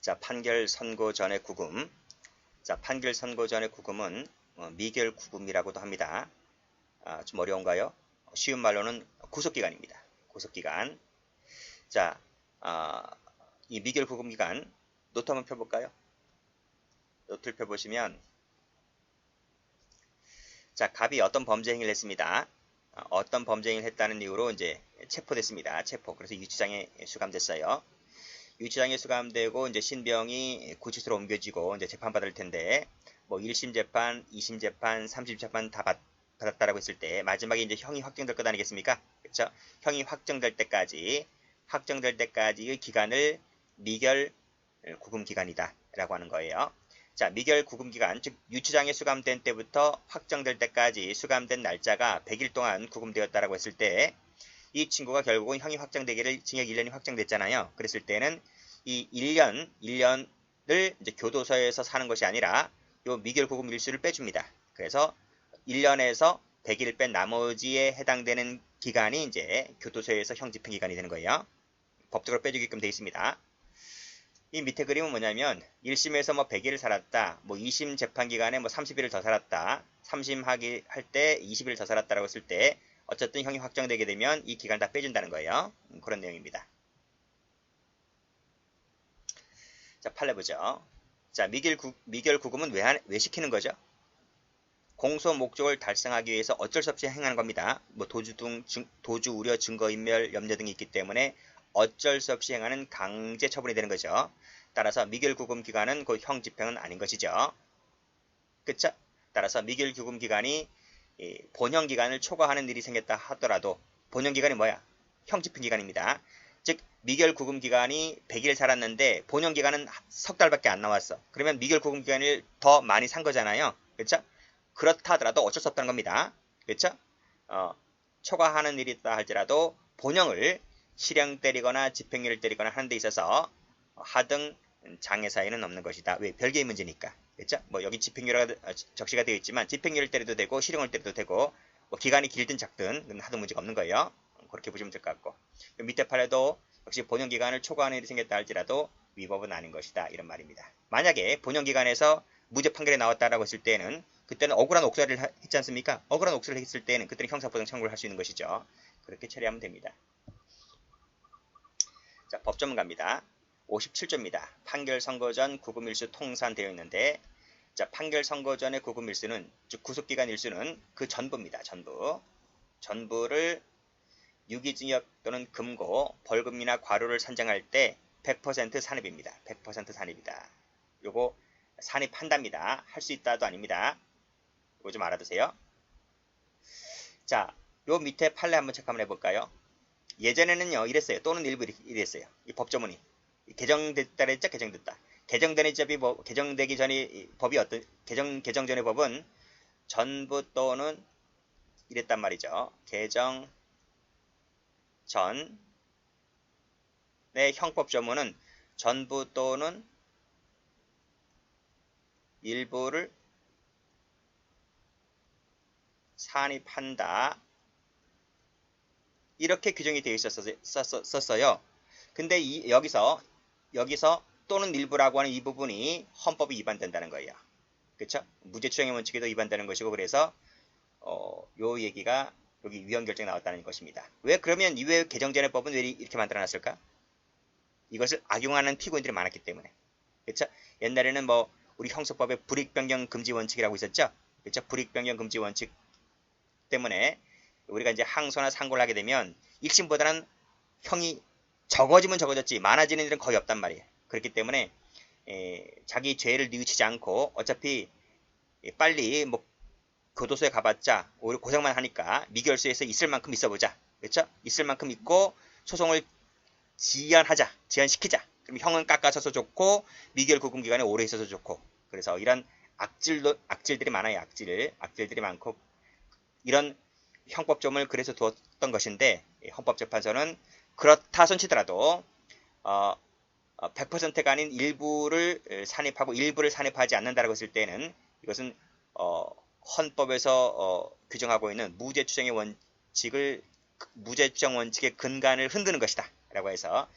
자, 판결 선고 전의 구금. 자, 판결 선고 전의 구금은 미결 구금이라고도 합니다. 좀 어려운가요? 쉬운 말로는 구속기간입니다. 구속기간. 자, 이 미결 구금 기간 노트 한번 펴볼까요? 노트를 펴보시면 자, 갑이 어떤 범죄 행위를 했습니다. 어떤 범죄 행위를 했다는 이유로 이제 체포됐습니다. 체포. 그래서 유치장에 수감됐어요. 유치장에 수감되고 이제 신병이 구치소로 옮겨지고 이제 재판받을 텐데 뭐 1심 재판, 2심 재판, 3심 재판 다 받았다라고 했을 때 마지막에 이제 형이 확정될 것 아니겠습니까? 그렇죠? 형이 확정될 때까지의 기간을 미결 구금 기간이다라고 하는 거예요. 자, 미결 구금 기간, 즉 유치장에 수감된 때부터 확정될 때까지 수감된 날짜가 100일 동안 구금되었다라고 했을 때 이 친구가 결국은 형이 확정되기를 징역 1년이 확정됐잖아요. 그랬을 때는 이 1년을 이제 교도소에서 사는 것이 아니라 요 미결 구금 일수를 빼줍니다. 그래서 1년에서 100일 뺀 나머지에 해당되는 기간이 이제 교도소에서 형 집행 기간이 되는 거예요. 법적으로 빼주게끔 되어 있습니다. 이 밑에 그림은 뭐냐면 1심에서 뭐 100일을 살았다. 뭐 2심 재판 기간에 뭐 30일을 더 살았다. 3심 할 때 20일을 더 살았다라고 했을 때 어쨌든 형이 확정되게 되면 이 기간을 다 빼준다는 거예요. 그런 내용입니다. 자, 판례 보죠. 자, 미결 구금은 왜 시키는 거죠? 공소 목적을 달성하기 위해서 어쩔 수 없이 행하는 겁니다. 뭐 도주 우려 증거인멸 염려 등이 있기 때문에 어쩔 수 없이 행하는 강제 처분이 되는 거죠. 따라서 미결 구금 기간은 그 형 집행은 아닌 것이죠. 그쵸? 따라서 미결 구금 기간이 본형 기간을 초과하는 일이 생겼다 하더라도 본형 기간이 뭐야? 형 집행 기간입니다. 즉 미결 구금 기간이 100일 살았는데 본형 기간은 석 달밖에 안 나왔어. 그러면 미결 구금 기간을 더 많이 산 거잖아요. 그렇죠? 그렇다 하더라도 어쩔 수 없다는 겁니다. 그렇죠? 초과하는 일이 있다 할지라도 본형을 실형 때리거나 집행유예를 때리거나 하는 데 있어서 하등 장애 사유는 없는 것이다. 왜? 별개의 문제니까. 그렇죠? 뭐 여기 집행유예가 적시가 되어 있지만 집행유예를 때려도 되고 실형을 때려도 되고 뭐 기간이 길든 작든 하등 문제가 없는 거예요. 그렇게 보시면 될 것 같고 밑에 판례도 역시 본형 기간을 초과하는 일이 생겼다 할지라도 위법은 아닌 것이다. 이런 말입니다. 만약에 본형 기간에서 무죄 판결이 나왔다라고 했을 때는 그때는 억울한 옥살이를 했지 않습니까? 억울한 옥살이를 했을 때는 그때는 형사보상 청구를 할 수 있는 것이죠. 그렇게 처리하면 됩니다. 자, 법전문가입니다. 57조입니다. 판결 선고 전 구금일수 통산되어 있는데 자, 판결 선고 전의 구금일수는 즉 구속기간 일수는 그 전부입니다. 전부를 유기징역 또는 금고, 벌금이나 과료를 산정할 때 100% 산입입니다. 100% 산입이다. 요거 산입한답니다. 할 수 있다도 아닙니다. 이거 좀 알아두세요. 자, 요 밑에 판례 한번 체크 한번 해볼까요? 예전에는요, 이랬어요. 또는 일부 이랬어요. 이 법조문이. 개정됐다 그랬죠? 개정됐다. 개정되기 전에 법이 개정 전의 법은 전부 또는 이랬단 말이죠. 개정 전의 형법조문은 전부 또는 일부를 산입한다. 이렇게 규정이 되어 있었어요. 근데 여기서 또는 일부라고 하는 이 부분이 헌법이 위반된다는 거예요. 그렇죠? 무죄추정의 원칙에도 위반되는 것이고 그래서 요 얘기가 여기 위헌 결정이 나왔다는 것입니다. 왜 그러면 이외 개정전의 법은 왜 이렇게 만들어놨을까? 이것을 악용하는 피고인들이 많았기 때문에. 그렇죠? 옛날에는 뭐 우리 형사법에 불이익변경 금지 원칙이라고 있었죠? 그렇죠? 불이익변경 금지 원칙 때문에 우리가 이제 항소나 상고를 하게 되면 1심보다는 형이 적어지면 적어졌지 많아지는 일은 거의 없단 말이에요. 그렇기 때문에 자기 죄를 뉘우치지 않고 어차피 빨리 뭐 교도소에 가봤자 오히려 고생만 하니까 미결수에서 있을 만큼 있어보자. 그렇죠? 있을 만큼 있고 소송을 지연시키자. 그럼 형은 깎아서서 좋고 미결 구금 기간에 오래 있어서 좋고. 그래서 이런 악질들이 많아요. 악질들이 많고 이런 형법점을 그래서 두었던 것인데 헌법재판소는 그렇다 손치더라도 100%가 아닌 일부를 산입하고 일부를 산입하지 않는다라고 했을 때는 이것은 헌법에서 규정하고 있는 무죄추정 원칙의 근간을 흔드는 것이다 라고 해서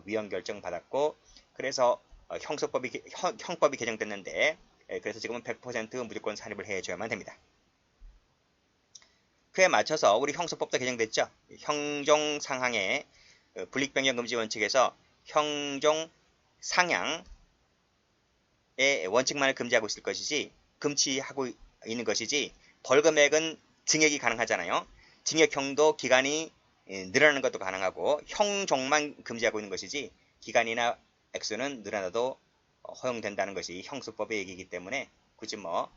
위헌 결정 받았고 그래서 형법이 개정됐는데 그래서 지금은 100% 무조건 산입을 해줘야만 됩니다. 그에 맞춰서 우리 형소법도 개정됐죠. 형종상항의 불이익변경 금지 원칙에서 형종상향의 원칙만을 금지하고 있을 것이지 금지하고 있는 것이지 벌금액은 증액이 가능하잖아요. 징역형도 기간이 늘어나는 것도 가능하고 형종만 금지하고 있는 것이지 기간이나 액수는 늘어나도 허용된다는 것이 형소법의 얘기이기 때문에 굳이 뭐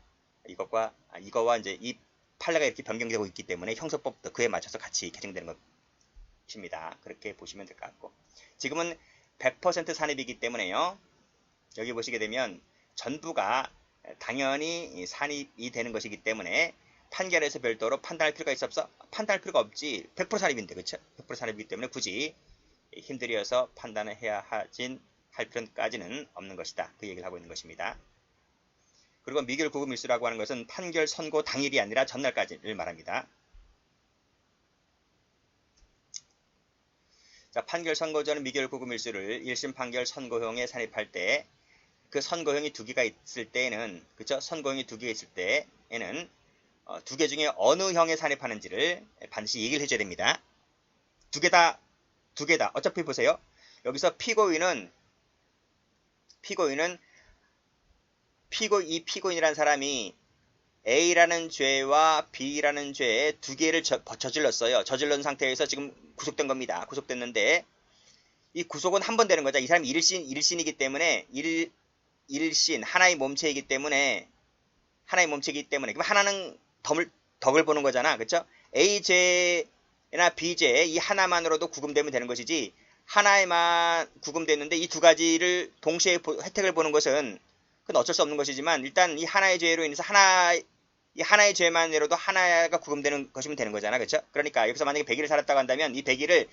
이거와 이제 이 판례가 이렇게 변경되고 있기 때문에 형소법도 그에 맞춰서 같이 개정되는 것입니다. 그렇게 보시면 될 것 같고 지금은 100% 산입이기 때문에요. 여기 보시게 되면 전부가 당연히 산입이 되는 것이기 때문에 판결에서 별도로 판단할 필요가 있어? 판단할 필요가 없지. 100% 산입인데 그렇죠? 100% 산입이기 때문에 굳이 힘들여서 판단을 해야 할 필요까지는 없는 것이다. 그 얘기를 하고 있는 것입니다. 그리고 미결 구금 일수라고 하는 것은 판결 선고 당일이 아니라 전날까지를 말합니다. 자, 판결 선고 전 미결 구금 일수를 1심 판결 선고형에 산입할 때 그 선고형이 두 개가 있을 때에는 그쵸? 선고형이 두 개가 있을 때에는 두 개 중에 어느 형에 산입하는지를 반드시 얘기를 해줘야 됩니다. 두 개 다 어차피 보세요. 여기서 피고인은 이 피고인이라는 사람이 A라는 죄와 B라는 죄 두 개를 저질렀어요. 저질른 상태에서 지금 구속된 겁니다. 구속됐는데 이 구속은 한 번 되는 거죠. 이 사람이 1신이기 때문에 1신 하나의 몸체이기 때문에 그럼 하나는 덕을 보는 거잖아. 그쵸? A죄나 B죄 이 하나만으로도 구금되면 되는 것이지 하나에만 구금됐는데 이 두 가지를 동시에 혜택을 보는 것은 그건 어쩔 수 없는 것이지만 일단 이 하나의 죄로 인해서 이 하나의 죄만으로도 하나가 구금되는 것이면 되는 거잖아. 그렇죠? 그러니까 여기서 만약에 100일을 살았다고 한다면 이 100일을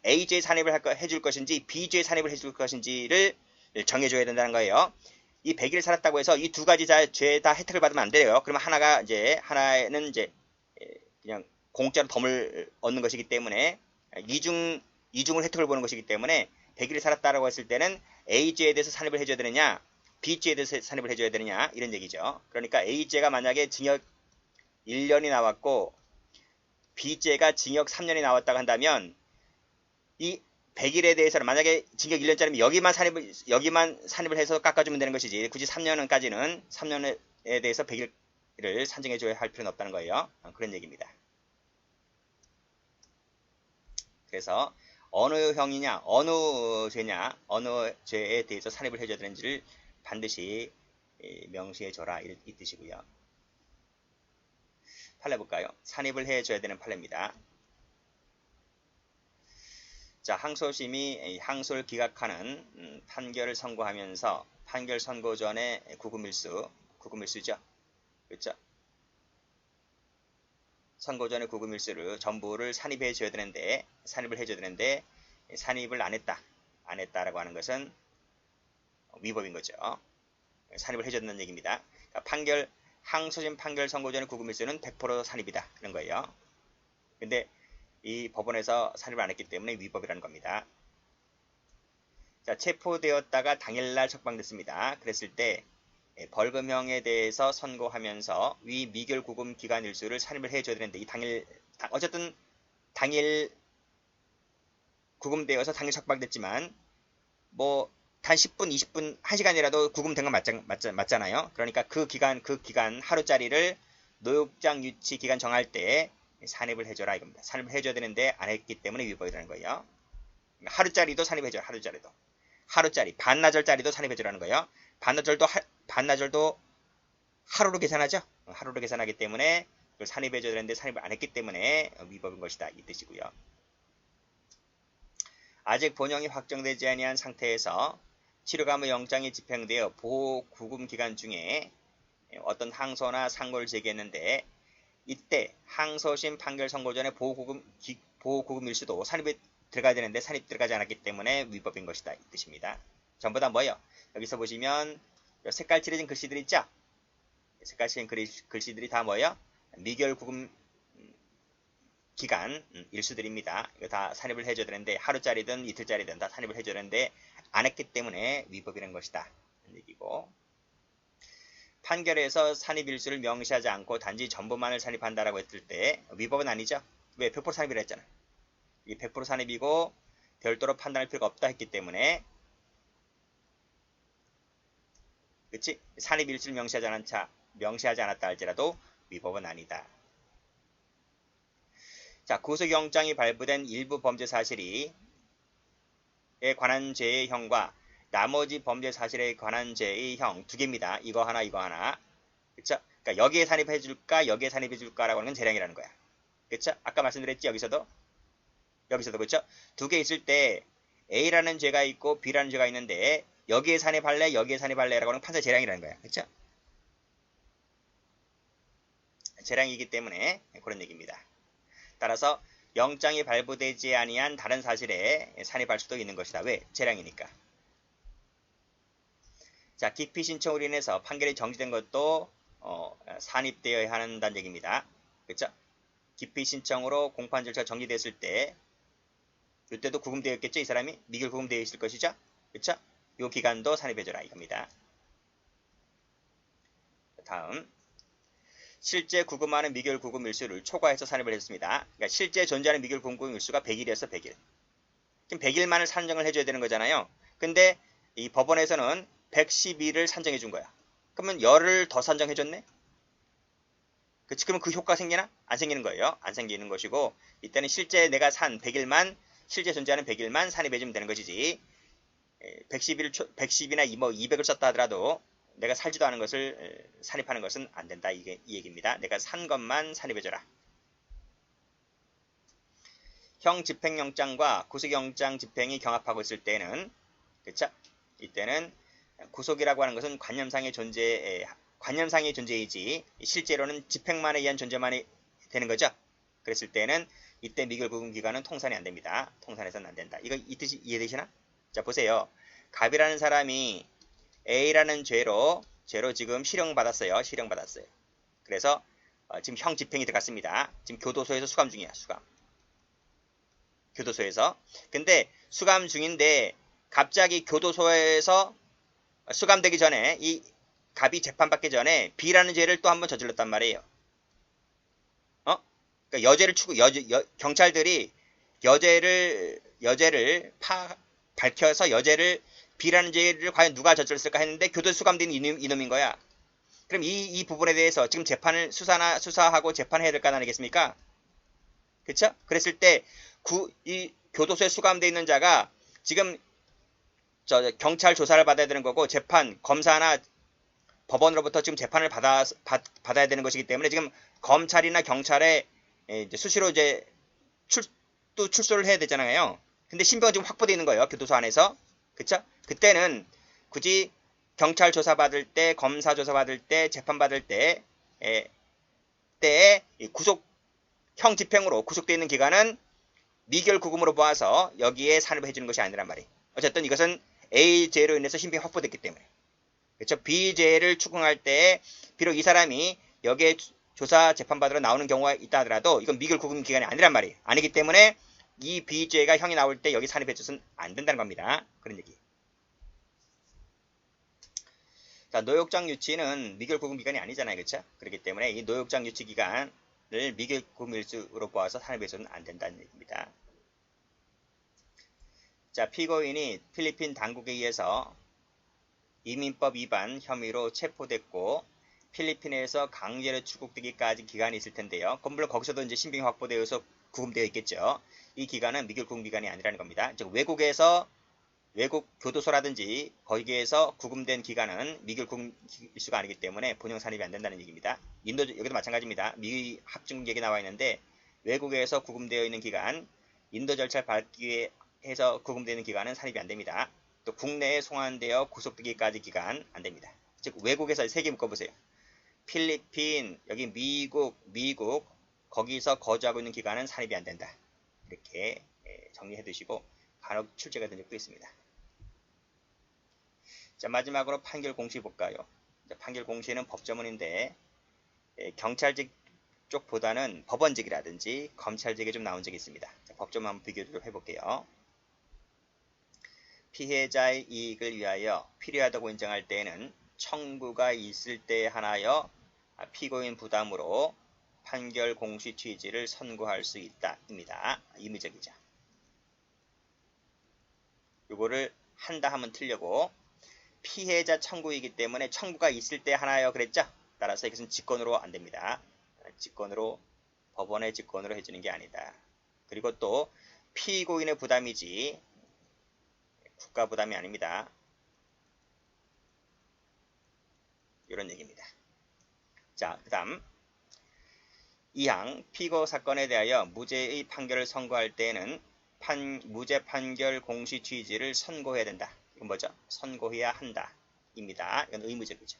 A죄 산입을 해줄 것인지 B죄 산입을 해줄 것인지를 정해줘야 된다는 거예요. 이 100일 살았다고 해서 이 두 가지 죄 다 혜택을 받으면 안 돼요. 그러면 하나는 이제 그냥 공짜로 덤을 얻는 것이기 때문에 이중을 혜택을 보는 것이기 때문에 100일을 살았다라고 했을 때는 A죄에 대해서 산입을 해줘야 되느냐 B죄에 대해서 산입을 해줘야 되느냐 이런 얘기죠. 그러니까 A죄가 만약에 징역 1년이 나왔고 B죄가 징역 3년이 나왔다고 한다면 이 100일에 대해서는 만약에 징역 1년짜리면 여기만 산입을 해서 깎아주면 되는 것이지 굳이 3년에 대해서 100일을 산정해줘야 할 필요는 없다는 거예요. 그런 얘기입니다. 그래서 어느 형이냐 어느 죄냐 어느 죄에 대해서 산입을 해줘야 되는지를 반드시 명시해줘라 이 뜻이고요. 판례 볼까요? 산입을 해줘야 되는 판례입니다. 자, 항소심이 항소를 기각하는 판결을 선고하면서 판결 선고 전에 구금일수죠. 그렇죠? 선고 전에 구금일수를 전부를 산입을 해줘야 되는데 산입을 안 했다라고 하는 것은 위법인 거죠. 산입을 해줬다는 얘기입니다. 그러니까 항소심 판결 선고 전에 구금일수는 100% 산입이다 그런 거예요. 근데 이 법원에서 산입을 안 했기 때문에 위법이라는 겁니다. 자, 체포되었다가 당일날 석방됐습니다. 그랬을 때 벌금형에 대해서 선고하면서 위 미결 구금 기간 일수를 산입을 해줘야 되는데 어쨌든 당일 구금되어서 당일 석방됐지만 뭐 단 10분, 20분, 1시간이라도 구금된 건 맞잖아요. 그러니까 그 기간 하루짜리를 노역장 유치 기간 정할 때 산입을 해줘라 이겁니다. 산입을 해줘야 되는데 안 했기 때문에 위법이라는 거예요. 하루짜리도 산입해줘라. 하루짜리 반나절짜리도 산입해줘라는 거예요. 반나절도 하루로 계산하죠. 하루로 계산하기 때문에 그걸 산입해줘야 되는데 산입을 안 했기 때문에 위법인 것이다 이 뜻이고요. 아직 본형이 확정되지 아니한 상태에서 치료감의 영장이 집행되어 보호 구금 기간 중에 어떤 항소나 상고를 제기했는데 이때 항소심 판결 선고 전에 보호구금 일수도 산입에 들어가야 되는데 산입 들어가지 않았기 때문에 위법인 것이다 이 뜻입니다. 전부 다 뭐예요? 여기서 보시면 색깔 칠해진 글씨들 있죠? 색깔 칠해진 글씨들이 다 뭐예요? 미결 구금 기간 일수들입니다. 이거 다 산입을 해줘야 되는데 하루짜리든 이틀짜리든 다 산입을 해줘야 되는데 안 했기 때문에 위법이라는 것이다. 하는 얘기고, 판결에서 산입일수를 명시하지 않고 단지 전부만을 산입한다라고 했을 때 위법은 아니죠. 왜? 100% 산입이라 했잖아. 이 100% 산입이고 별도로 판단할 필요가 없다 했기 때문에, 그치? 산입일수를 명시하지 않았다 할지라도 위법은 아니다. 자, 구속영장이 발부된 일부 범죄 사실에 관한 죄의 형과 나머지 범죄 사실에 관한 죄의 형 두 개입니다. 이거 하나, 이거 하나. 그쵸? 그러니까 여기에 산입해줄까, 여기에 산입해줄까라고 하는 건 재량이라는 거야. 그쵸? 아까 말씀드렸지, 여기서도, 그쵸? 두 개 있을 때 A라는 죄가 있고 B라는 죄가 있는데 여기에 산입할래, 여기에 산입할래라고 하는 판사 재량이라는 거야. 그쵸? 재량이기 때문에 그런 얘기입니다. 따라서 영장이 발부되지 아니한 다른 사실에 산입할 수도 있는 것이다. 왜? 재량이니까. 자, 기피 신청으로 인해서 판결이 정지된 것도 산입되어야 한다는 얘기입니다. 그쵸? 기피 신청으로 공판 절차 정지됐을 때, 이때도 구금되어 있겠죠? 이 사람이 미결 구금되어 있을 것이죠? 그쵸? 요 기간도 산입해줘라 이겁니다. 다음, 실제 구금하는 미결 구금 일수를 초과해서 산입을 했습니다. 그러니까 실제 존재하는 미결 구금 일수가 100일이었어, 100일. 그럼 100일만을 산정을 해줘야 되는 거잖아요. 근데 이 법원에서는 110일을 산정해 준 거야. 그러면 열을 더 산정해 줬네? 그치? 그러면 그 효과 생기나? 안 생기는 거예요. 안 생기는 것이고, 이때는 실제 내가 산 100일만, 실제 존재하는 100일만 산입해 주면 되는 것이지, 110이나 뭐 200을 썼다 하더라도 내가 살지도 않은 것을 산입하는 것은 안 된다. 이 얘기입니다. 내가 산 것만 산입해줘라. 형 집행영장과 구속영장 집행이 경합하고 있을 때는, 그쵸? 이때는 구속이라고 하는 것은 관념상의 존재이지 실제로는 집행만에 의한 존재만이 되는 거죠. 그랬을 때는 이때 미결 구금 기간은 통산이 안 됩니다. 통산해서는 안 된다. 이거 이 뜻이 이해되시나? 자, 보세요. 갑이라는 사람이 A라는 죄로 지금 실형받았어요. 그래서 지금 형 집행이 들어갔습니다. 지금 교도소에서 수감 중이야. 교도소에서. 근데 수감 중인데 갑자기 교도소에서 수감되기 전에 이 갑이 재판받기 전에 B라는 죄를 또 한번 저질렀단 말이에요. 그러니까 경찰들이 여죄를 밝혀서 여죄를 B라는 죄를 과연 누가 저질렀을까 했는데 교도소 수감된 이놈인 거야. 그럼 이 부분에 대해서 지금 재판을 수사하고 재판해야 될 거 아니겠습니까? 그쵸? 그랬을 때 이 교도소에 수감되어 있는 자가 지금 경찰 조사를 받아야 되는 거고 검사나 법원으로부터 지금 재판을 받아야 되는 것이기 때문에 지금 검찰이나 경찰에 이제 수시로 이제 출소를 해야 되잖아요. 근데 신병은 지금 확보되어 있는 거예요. 교도소 안에서. 그쵸? 그때는 굳이 경찰 조사 받을 때, 검사 조사 받을 때, 재판 받을 때에 형 집행으로 구속되어 있는 기간은 미결 구금으로 보아서 여기에 산입해 주는 것이 아니란 말이에요. 어쨌든 이것은 A죄로 인해서 신병이 확보됐기 때문에. 그렇죠? B죄를 추궁할 때 비록 이 사람이 여기에 조사 재판받으러 나오는 경우가 있다 하더라도 이건 미결 구금 기간이 아니란 말이에요. 아니기 때문에 이 B죄가 형이 나올 때 여기 산입해 줘서는 안 된다는 겁니다. 그런 얘기. 자, 노역장 유치는 미결 구금 기간이 아니잖아요. 그렇죠? 그렇기 때문에 이 노역장 유치 기간을 미결 구금 일수로 보아서 산입해 줘서는 안 된다는 얘기입니다. 자, 피고인이 필리핀 당국에 의해서 이민법 위반 혐의로 체포됐고 필리핀에서 강제로 출국되기까지 기간이 있을 텐데요. 물론 거기서도 이제 신병이 확보되어서 구금되어 있겠죠. 이 기간은 미결 구금 기간이 아니라는 겁니다. 즉 외국 교도소라든지 거기에서 구금된 기간은 미결 구금 일수가 아니기 때문에 본형 산입이 안 된다는 얘기입니다. 여기도 마찬가지입니다. 미 합중 얘기 나와 있는데 외국에서 구금되어 있는 기간, 인도 절차를 밟기 위해 해서 구금되는 기간은 산입이 안 됩니다. 또 국내에 송환되어 구속되기까지 기간 안 됩니다. 즉 외국에서 세 개 묶어보세요. 필리핀, 여기 미국 거기서 거주하고 있는 기간은 산입이 안 된다. 이렇게 정리해 두시고 간혹 출제가 된 적도 있습니다. 자, 마지막으로 판결 공시 볼까요? 자, 판결 공시는 법조문인데 경찰직 쪽보다는 법원직이라든지 검찰직에 좀 나온 적이 있습니다. 자, 법조문 한번 비교를 해볼게요. 피해자의 이익을 위하여 필요하다고 인정할 때에는 청구가 있을 때에 한하여 피고인 부담으로 판결 공시 취지를 선고할 수 있다 입니다. 임의적이죠. 요거를 한다 하면 틀려고 피해자 청구이기 때문에 청구가 있을 때 하나요 그랬죠? 따라서 이것은 직권으로 안 됩니다. 직권으로 법원의 직권으로 해주는 게 아니다. 그리고 또 피고인의 부담이지 국가 부담이 아닙니다. 이런 얘기입니다. 자, 그 다음 2항 피고 사건에 대하여 무죄의 판결을 선고할 때에는 무죄 판결 공시 취지를 선고해야 된다. 이건 뭐죠? 선고해야 한다. 입니다. 이건 의무적이죠.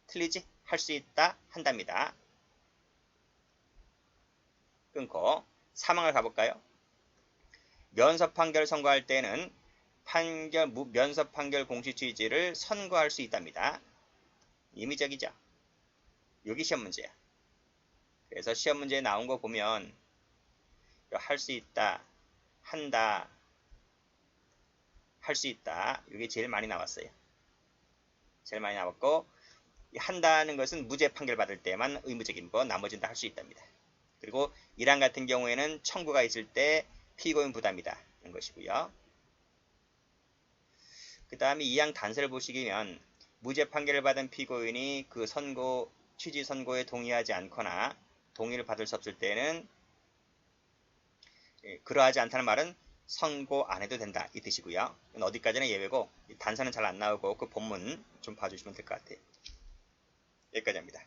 틀리지? 할 수 있다. 한답니다. 끊고 3항을 가볼까요? 면접 판결 선고할 때는 면접 판결 공시 취지를 선고할 수 있답니다. 임의적이죠. 여기 시험 문제야. 그래서 시험 문제에 나온 거 보면 할 수 있다, 한다, 할 수 있다. 이게 제일 많이 나왔어요. 제일 많이 나왔고 한다는 것은 무죄 판결 받을 때만 의무적인 거, 나머지는 다 할 수 있답니다. 그리고 1항 같은 경우에는 청구가 있을 때 피고인 부담이다. 이런 것이고요. 그 다음에 2항 단서를 보시면 무죄 판결을 받은 피고인이 그 취지 선고에 동의하지 않거나 동의를 받을 수 없을 때는 그러하지 않다는 말은 선고 안 해도 된다 이 뜻이고요. 어디까지나 예외고 단서는 잘 안 나오고 그 본문 좀 봐주시면 될 것 같아요. 여기까지 합니다.